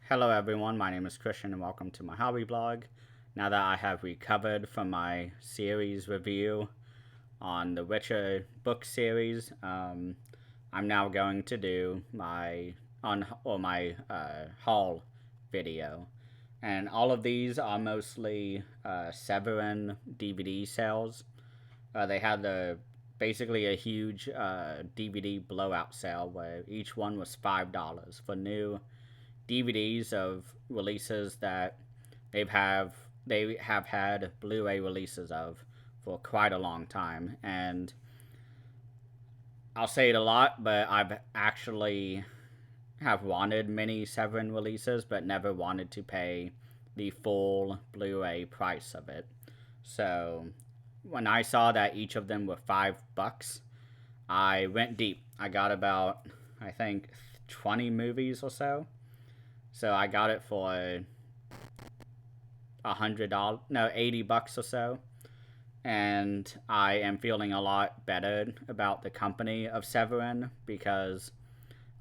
Hello everyone, my name is Christian and welcome to my hobby blog. Now that I have recovered from my series review on the Witcher book series, I'm now going to do my haul video. And all of these are mostly Severin DVD sales. They had basically a huge DVD blowout sale where each one was $5 for new DVDs of releases that they have had Blu-ray releases of for quite a long time. And I'll say it a lot, but I've actually have wanted many Severin releases, but never wanted to pay the full Blu-ray price of it. So when I saw that each of them were $5, I went deep. I got about, I think, 20 movies or so. So I got it for $80 or so. And I am feeling a lot better about the company of Severin because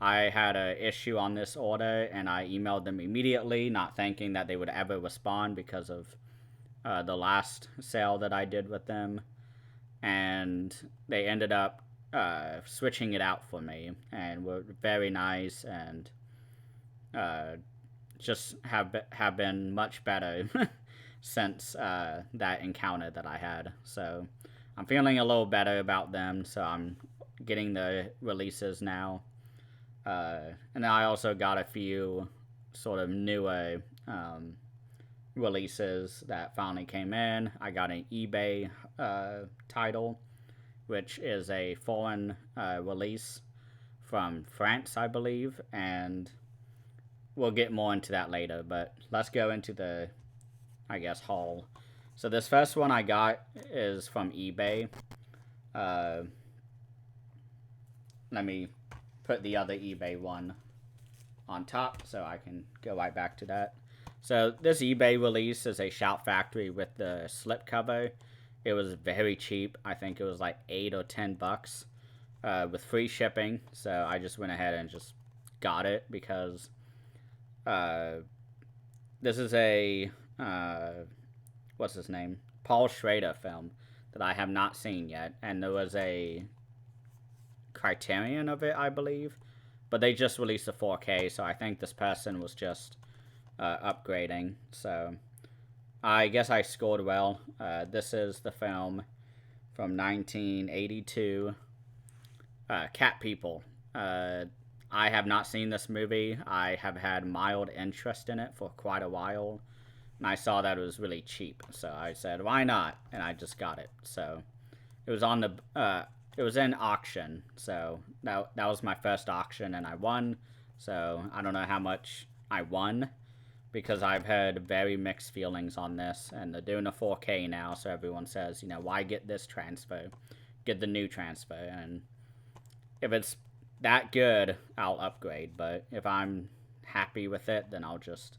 I had an issue on this order and I emailed them immediately, not thinking that they would ever respond because of the last sale that I did with them. And they ended up switching it out for me and were very nice and just have been much better since that encounter that I had. So I'm feeling a little better about them. So I'm getting the releases now. And then I also got a few sort of newer releases that finally came in. I got an eBay title, which is a foreign release from France, I believe, and we'll get more into that later, but let's go into the, I guess, haul. So this first one I got is from eBay. Let me put the other eBay one on top so I can go right back to that. So this eBay release is a Shout Factory with the slipcover. It was very cheap. I think it was like $8 or $10 with free shipping. So I just went ahead and just got it because this is a what's his name? Paul Schrader film that I have not seen yet, and there was a Criterion of it, I believe, but they just released a 4K, so I think this person was just upgrading. So I guess I scored well. This is the film from 1982, Cat People. I have not seen this movie. I have had mild interest in it for quite a while. And I saw that it was really cheap. So I said, why not? And I just got it. So it was on the it was in auction. So that was my first auction and I won. So I don't know how much I won because I've heard very mixed feelings on this, and they're doing a 4K now, so everyone says, you know, why get this transfer? Get the new transfer. And if it's that good, I'll upgrade, but if I'm happy with it, then I'll just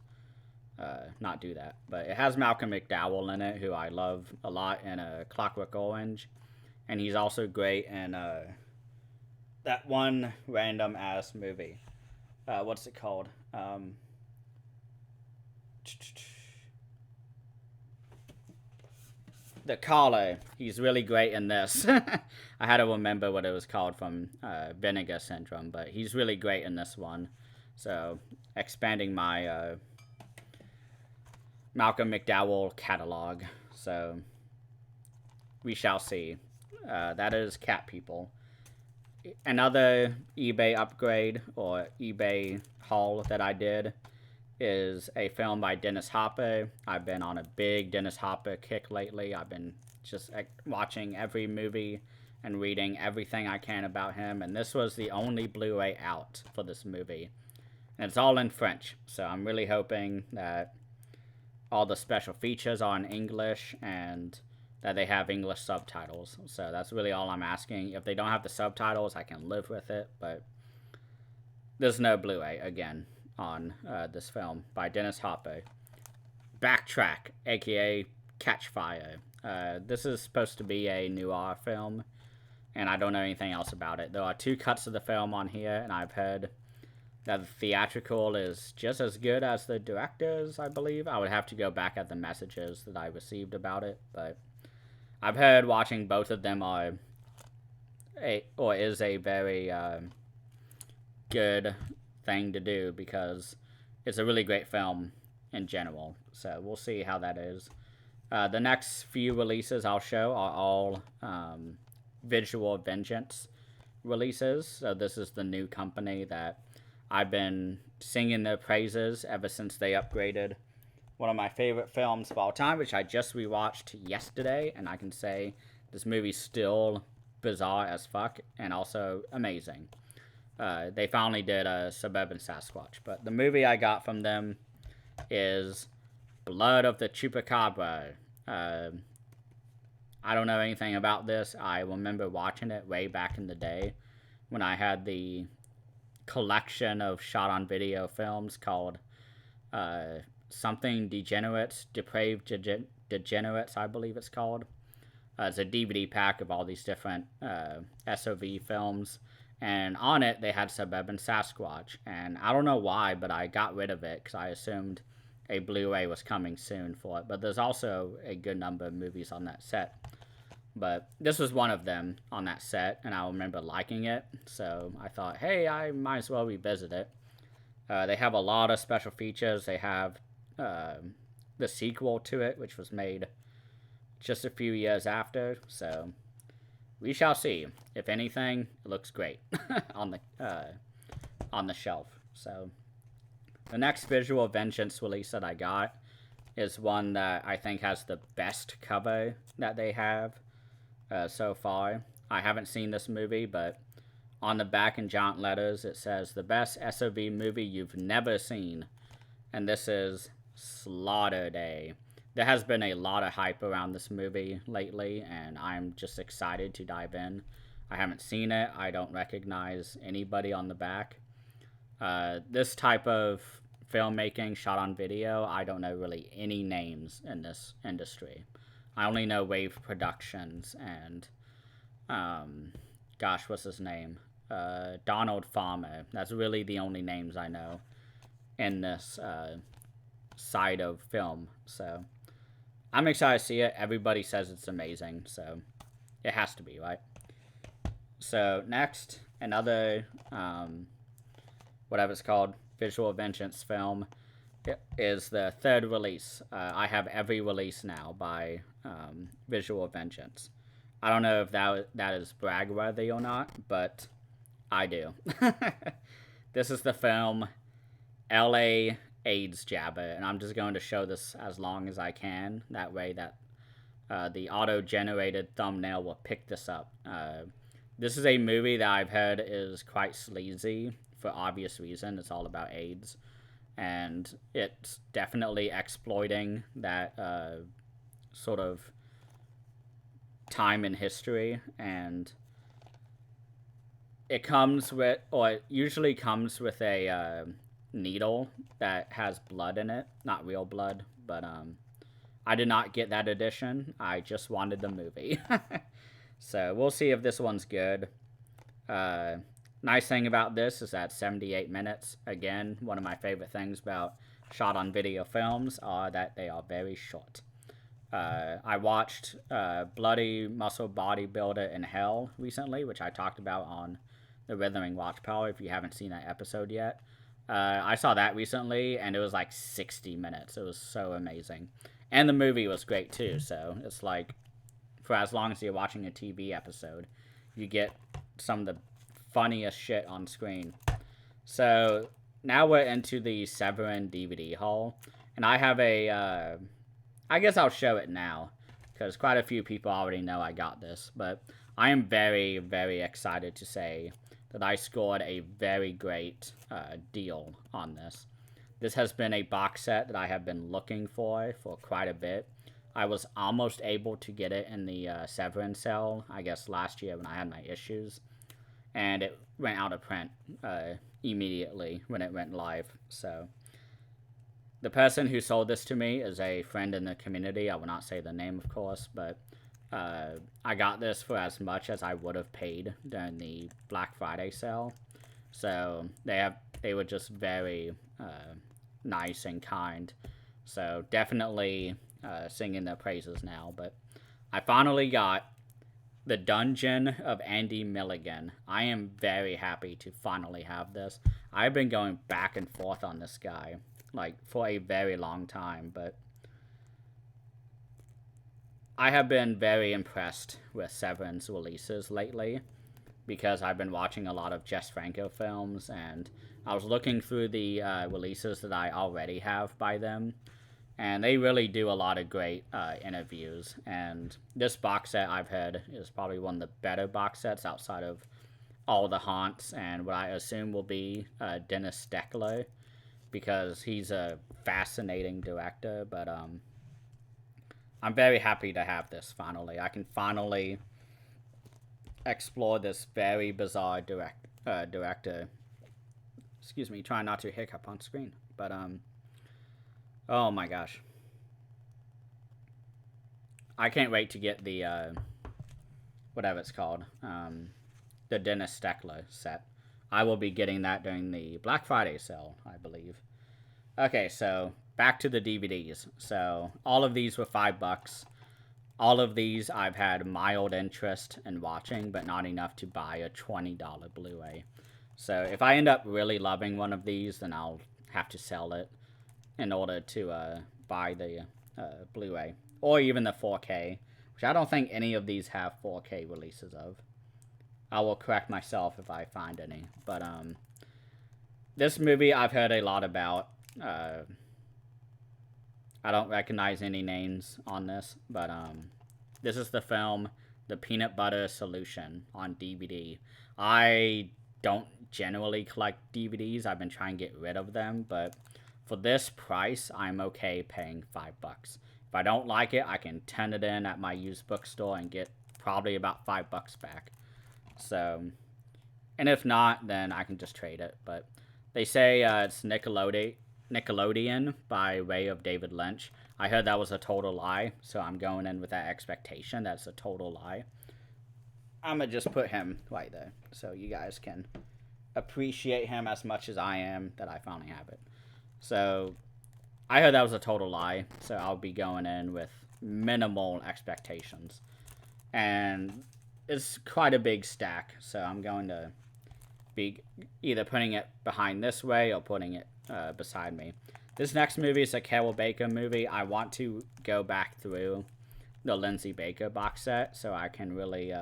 not do that. But it has Malcolm McDowell in it, who I love a lot in Clockwork Orange, and he's also great in that one random ass movie. What's it called? The Caller. He's really great in this. I had to remember what it was called from Vinegar Syndrome, but he's really great in this one. So, expanding my Malcolm McDowell catalog. So, we shall see. That is Cat People. Another eBay upgrade or eBay haul that I did is a film by Dennis Hopper. I've been on a big Dennis Hopper kick lately. I've been just watching every movie and reading everything I can about him, and this was the only Blu-ray out for this movie. And it's all in French, so I'm really hoping that all the special features are in English and that they have English subtitles. So that's really all I'm asking. If they don't have the subtitles, I can live with it, but there's no Blu-ray, again, on this film by Dennis Hopper. Backtrack, aka Catch Fire. This is supposed to be a noir film, and I don't know anything else about it. There are 2 cuts of the film on here, and I've heard that the theatrical is just as good as the director's, I believe. I would have to go back at the messages that I received about it, but I've heard watching both of them is a very good thing to do because it's a really great film in general. So we'll see how that is. The next few releases I'll show are all Visual Vengeance releases. So this is the new company that I've been singing their praises ever since they upgraded one of my favorite films of all time, which I just rewatched yesterday, and I can say this movie's still bizarre as fuck and also amazing. They finally did a Suburban Sasquatch, but the movie I got from them is Blood of the Chupacabra. I don't know anything about this. I remember watching it way back in the day when I had the collection of shot-on-video films called something Degenerates, Depraved Degenerates, I believe it's called. It's a DVD pack of all these different SOV films, and on it they had Suburban Sasquatch, and I don't know why, but I got rid of it because I assumed a Blu-ray was coming soon for it, but there's also a good number of movies on that set. But this was one of them on that set, and I remember liking it, so I thought, hey, I might as well revisit it. They have a lot of special features. They have the sequel to it, which was made just a few years after, so we shall see. If anything, it looks great on the shelf. So the next Visual Vengeance release that I got is one that I think has the best cover that they have so far. I haven't seen this movie, but on the back in giant letters it says, the best SOV movie you've never seen. And this is Slaughter Day. There has been a lot of hype around this movie lately, and I'm just excited to dive in. I haven't seen it. I don't recognize anybody on the back. This type of filmmaking shot on video, I don't know really any names in this industry. I only know Wave Productions and, gosh, what's his name? Donald Farmer. That's really the only names I know in this side of film. So I'm excited to see it. Everybody says it's amazing, so it has to be, right? So next, another whatever it's called, Visual Vengeance film is the third release. I have every release now by Visual Vengeance. I don't know if that is brag-worthy or not, but I do. This is the film L.A. AIDS Jabber, and I'm just going to show this as long as I can. That way that the auto-generated thumbnail will pick this up. This is a movie that I've heard is quite sleazy for obvious reason. It's all about AIDS, and it's definitely exploiting that sort of time in history, and it comes with, or it usually comes with a needle that has blood in it. Not real blood, but I did not get that edition. I just wanted the movie. So we'll see if this one's good. Nice thing about this is that 78 minutes. Again, one of my favorite things about shot on video films are that they are very short. I watched Bloody Muscle Bodybuilder in Hell recently, which I talked about on the Withering Watch Power if you haven't seen that episode yet. I saw that recently, and it was like 60 minutes. It was so amazing. And the movie was great, too. So it's like, for as long as you're watching a TV episode, you get some of the funniest shit on screen. So now we're into the Severin DVD haul. And I have a, I guess I'll show it now, because quite a few people already know I got this. But I am very, very excited to say that I scored a very great deal on this. This has been a box set that I have been looking for quite a bit. I was almost able to get it in the Severin sale, I guess last year when I had my issues. And it went out of print immediately when it went live. So the person who sold this to me is a friend in the community. I will not say the name, of course, but I got this for as much as I would have paid during the Black Friday sale. So they were just very nice and kind. So definitely singing their praises now. But I finally got The Dungeon of Andy Milligan. I am very happy to finally have this. I've been going back and forth on this guy, like, for a very long time, but I have been very impressed with Severin's releases lately because I've been watching a lot of Jess Franco films, and I was looking through the releases that I already have by them, and they really do a lot of great interviews. And this box set, I've heard, is probably one of the better box sets outside of all the haunts and what I assume will be Dennis Steckler, because he's a fascinating director. But I'm very happy to have this finally. I can finally explore this very bizarre director. Excuse me, trying not to hiccup on screen. But oh my gosh, I can't wait to get the whatever it's called, the Dennis Steckler set. I will be getting that during the Black Friday sale, I believe. Okay, so back to the DVDs. So all of these were $5. All of these I've had mild interest in watching, but not enough to buy a $20 Blu-ray. So if I end up really loving one of these, then I'll have to sell it in order to buy the Blu-ray. Or even the 4K, which I don't think any of these have 4K releases of. I will correct myself if I find any. But this movie I've heard a lot about. I don't recognize any names on this, but this is the film The Peanut Butter Solution on DVD. I don't generally collect DVDs. I've been trying to get rid of them, but for this price, I'm okay paying $5. If I don't like it, I can turn it in at my used bookstore and get probably about $5 back. So, and if not, then I can just trade it. But they say it's Nickelodeon by way of David Lynch. I heard that was a total lie, so I'm going in with that expectation that's a total lie. I'm gonna just put him right there so you guys can appreciate him as much as I am that I finally have it. So I heard that was a total lie, so I'll be going in with minimal expectations. And it's quite a big stack, so I'm going to be either putting it behind this way or putting it beside me. This next movie is a Carol Baker movie. I want to go back through the Lindsay Baker box set so I can really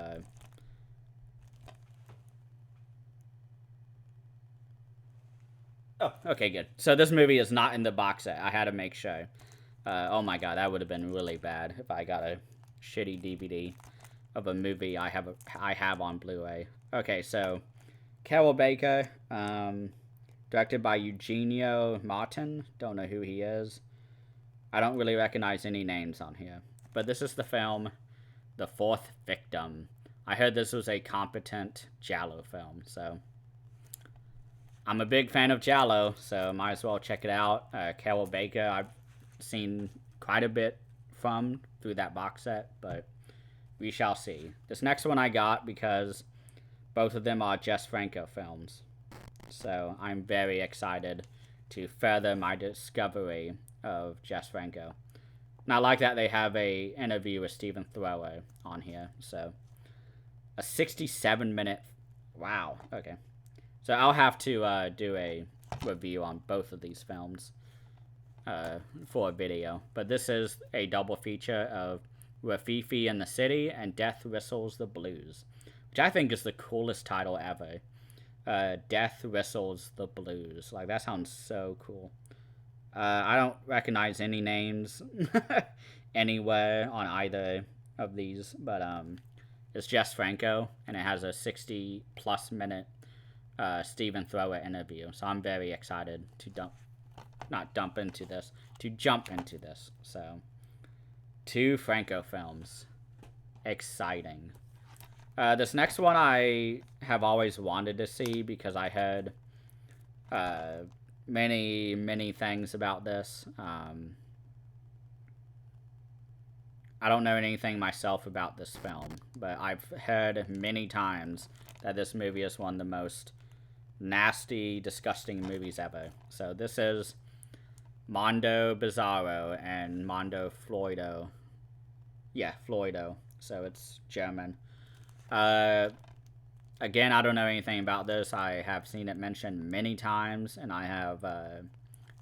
Oh, okay, good. So this movie is not in the box set. I had to make sure. Oh my god, that would have been really bad if I got a shitty DVD of a movie I have on Blu-ray. Okay, so Carol Baker, directed by Eugenio Martin. Don't know who he is. I don't really recognize any names on here. But this is the film, The Fourth Victim. I heard this was a competent giallo film, so I'm a big fan of giallo, so might as well check it out. Carol Baker, I've seen quite a bit from through that box set, but we shall see. This next one I got because both of them are Jess Franco films. So I'm very excited to further my discovery of Jess Franco. And I like that they have a interview with Stephen Thrower on here. So a 67-minute... Wow, okay. So I'll have to do a review on both of these films for a video. But this is a double feature of Rafifi in the City and Death Whistles the Blues, which I think is the coolest title ever. Death Whistles the Blues. Like, that sounds so cool. I don't recognize any names anywhere on either of these, but it's Jess Franco, and it has a 60-plus minute Stephen Thrower interview. So I'm very excited to jump into this. So, 2 Franco films. Exciting. This next one I have always wanted to see because I heard many things about this. I don't know anything myself about this film, but I've heard many times that this movie is one of the most nasty, disgusting movies ever. So this is Mondo Bizarro and Mondo Floido. Yeah, Floido. So it's German. Again, I don't know anything about this. I have seen it mentioned many times, and I have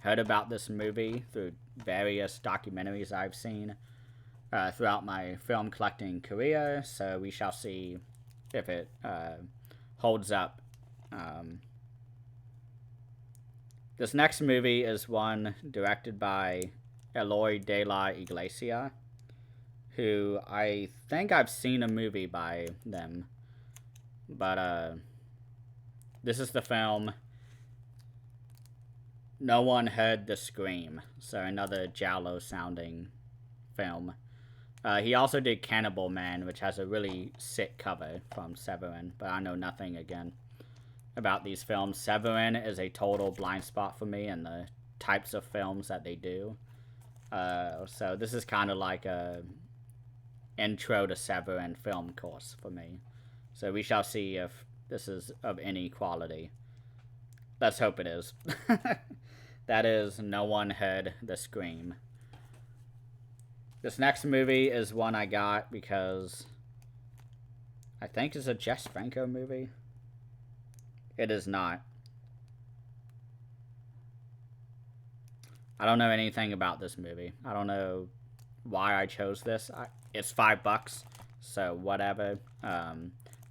heard about this movie through various documentaries I've seen throughout my film collecting career. So we shall see if it holds up. This next movie is one directed by Eloy de la Iglesia, who I think I've seen a movie by them. But this is the film No One Heard the Scream. So another Giallo sounding film. He also did Cannibal Man, which has a really sick cover from Severin. But I know nothing, again, about these films. Severin is a total blind spot for me in the types of films that they do. So this is kind of like a intro to Severin film course for me. So we shall see if this is of any quality. Let's hope it is. That is No One Heard the Scream. This next movie is one I got because I think it's a Jess Franco movie. It is not. I don't know anything about this movie. I don't know why I chose this. It's $5, so whatever.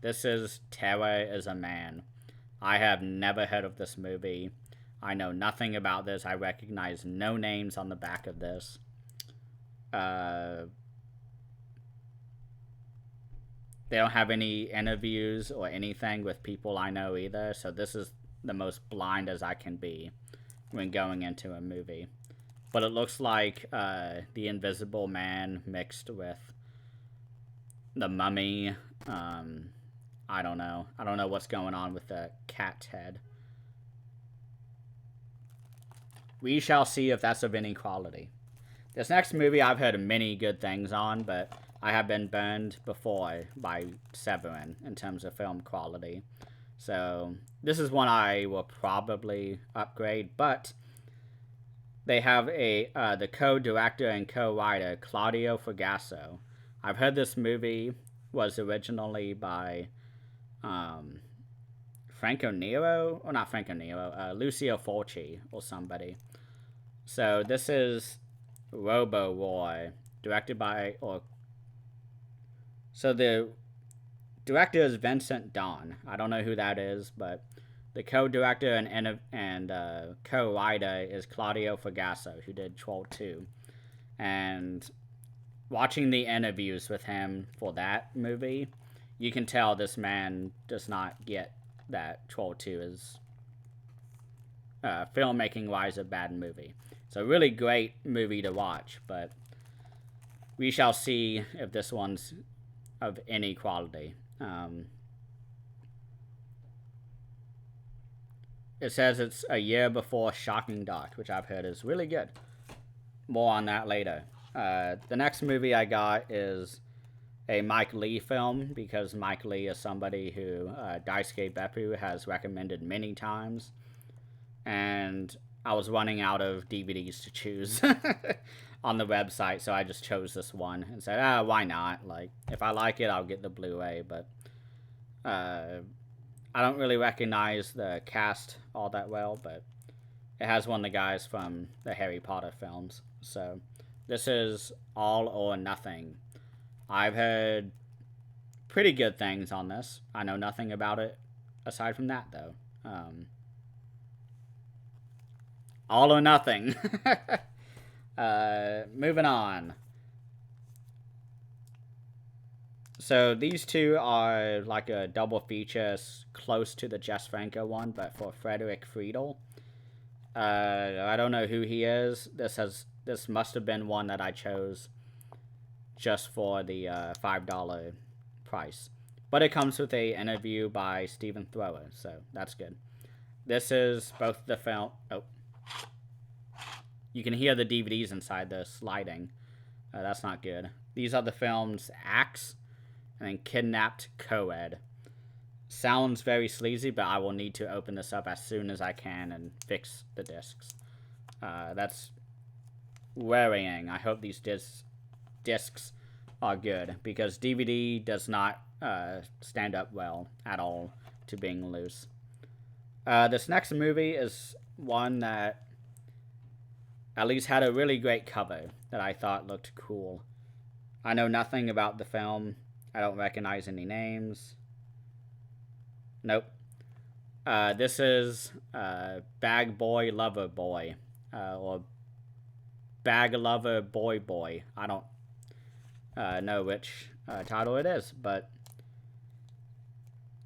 This is Terror is a Man. I have never heard of this movie. I know nothing about this. I recognize no names on the back of this. They don't have any interviews or anything with people I know either, so this is the most blind as I can be when going into a movie. But it looks like The Invisible Man mixed with The Mummy. I don't know. I don't know what's going on with the cat's head. We shall see if that's of any quality. This next movie I've heard many good things on, but I have been burned before by Severin in terms of film quality. So this is one I will probably upgrade, but they have the co-director and co-writer Claudio Fragasso. I've heard this movie was originally by Franco Nero, or not Franco Nero, Lucio Fulci or somebody. So this is Robo Roy, directed by, so the director is Vincent Don. I don't know who that is, but the co-director and co-writer is Claudio Fragasso, who did Troll 2. And watching the interviews with him for that movie, you can tell this man does not get that Troll 2 is filmmaking-wise a bad movie. It's a really great movie to watch, but we shall see if this one's of any quality. It says it's a year before Shocking Dark, which I've heard is really good. More on that later. The next movie I got is a Mike Lee film, because Mike Lee is somebody who Daisuke Beppu has recommended many times. And I was running out of DVDs to choose on the website, so I just chose this one and said, why not? Like, if I like it, I'll get the Blu-ray, but I don't really recognize the cast all that well, but it has one of the guys from the Harry Potter films. So this is All or Nothing. I've heard pretty good things on this. I know nothing about it aside from that, though. All or Nothing. Moving on. So these two are like a double feature close to the Jess Franco one, but for Frederick Friedel. I don't know who he is. This must have been one that I chose just for the $5 price. But it comes with a interview by Stephen Thrower, so that's good. This is both the film... Oh. You can hear the DVDs inside the sliding. That's not good. These are the films Axe and then Kidnapped Coed. sounds very sleazy, but I will need to open this up as soon as I can and fix the discs. That's worrying. I hope these discs are good, because DVD does not stand up well at all to being loose. This next movie is one that at least had a really great cover that I thought looked cool. I know nothing about the film. I don't recognize any names. Nope. This is Bag Boy Lover Boy, or Bag Lover Boy Boy. I don't know which title it is, but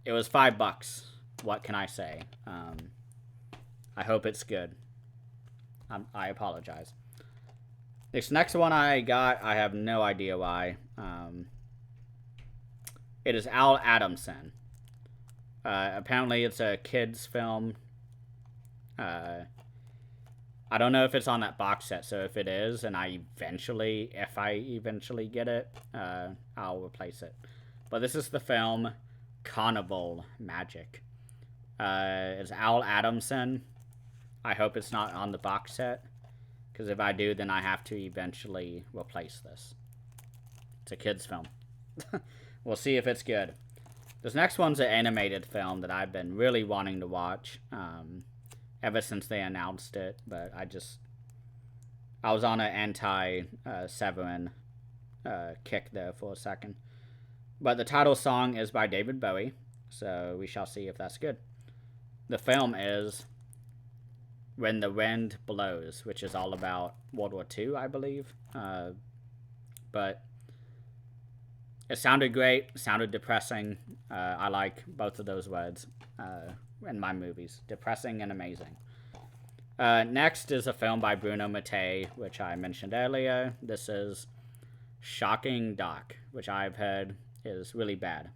it was $5. What can I say? I hope it's good. I apologize. This next one I got, I have no idea why. It is Al Adamson. Apparently it's a kid's film. I don't know if it's on that box set, so if it is, and if I eventually get it, I'll replace it. But this is the film Carnival Magic. It's Al Adamson. I hope it's not on the box set, because if I do, then I have to eventually replace this. It's a kid's film. We'll see if it's good. This next one's an animated film that I've been really wanting to watch ever since they announced it, but I was on an Severin kick there for a second. But the title song is by David Bowie, so we shall see if that's good. The film is When the Wind Blows, which is all about World War II, I believe. But it sounded great, sounded depressing. I like both of those words in my movies. Depressing and amazing. Next is a film by Bruno Mattei, which I mentioned earlier. This is Shocking Dark, which I've heard is really bad.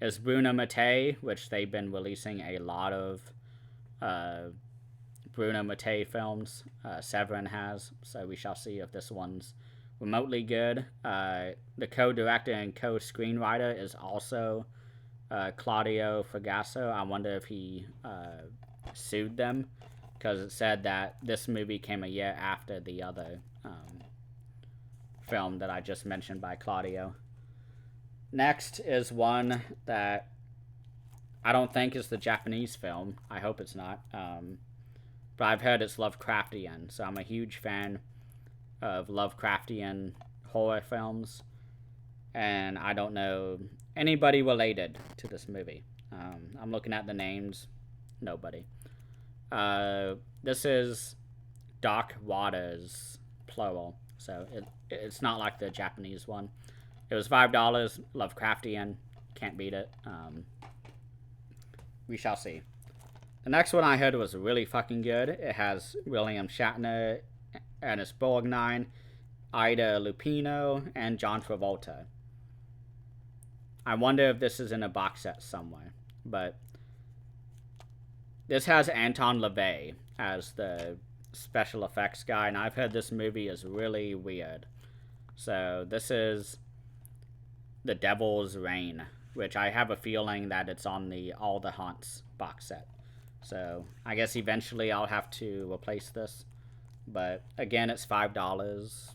It's Bruno Mattei, which they've been releasing a lot of Bruno Mattei films. Severin has, so we shall see if this one's remotely good. The co-director and co-screenwriter is also Claudio Fragasso. I wonder if he sued them, because it said that this movie came a year after the other film that I just mentioned by Claudio. Next is one that I don't think is the Japanese film. I hope it's not. But I've heard it's Lovecraftian, so I'm a huge fan of Lovecraftian horror films, and I don't know anybody related to this movie. I'm looking at the names. Nobody. This is Dark Waters, plural, so it's not like the Japanese one. It was $5, Lovecraftian, can't beat it. We shall see. The next one I heard was really fucking good. It has William Shatner, Ernest Borgnine, Ida Lupino, and John Travolta. I wonder if this is in a box set somewhere, but this has Anton LaVey as the special effects guy, and I've heard this movie is really weird. So this is The Devil's Reign, which I have a feeling that it's on the All the Haunts box set. So I guess eventually I'll have to replace this. But again, it's $5.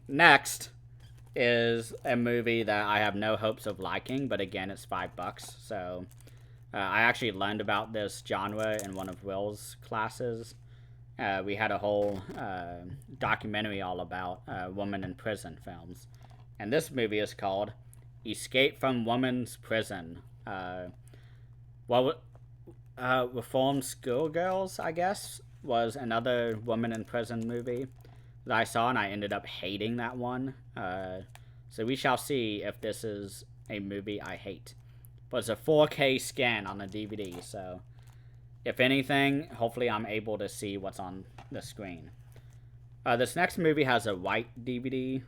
Next is a movie that I have no hopes of liking, but again, it's $5. So I actually learned about this genre in one of Will's classes. We had a whole documentary all about women in prison films. And this movie is called Escape from Woman's Prison. Reformed Schoolgirls, I guess, was another woman in prison movie that I saw, and I ended up hating that one. So we shall see if this is a movie I hate. But it's a 4K scan on the DVD, so if anything, hopefully I'm able to see what's on the screen. This next movie has a white DVD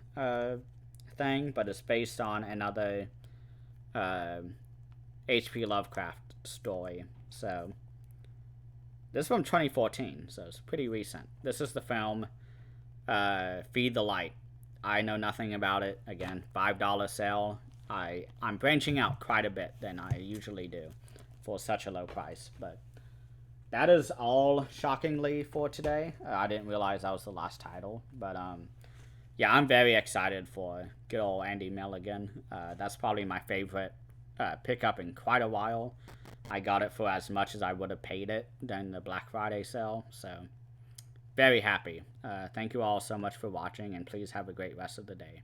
thing, but it's based on another H.P. Lovecraft story. So this is from 2014, so it's pretty recent. This is the film Feed the Light. I know nothing about it. Again, $5 sale. I'm branching out quite a bit than I usually do for such a low price. But that is all, shockingly, for today. I didn't realize that was the last title. But yeah, I'm very excited for good old Andy Milligan. That's probably my favorite pickup in quite a while. I got it for as much as I would have paid it during the Black Friday sale. So very happy. Thank you all so much for watching, and please have a great rest of the day.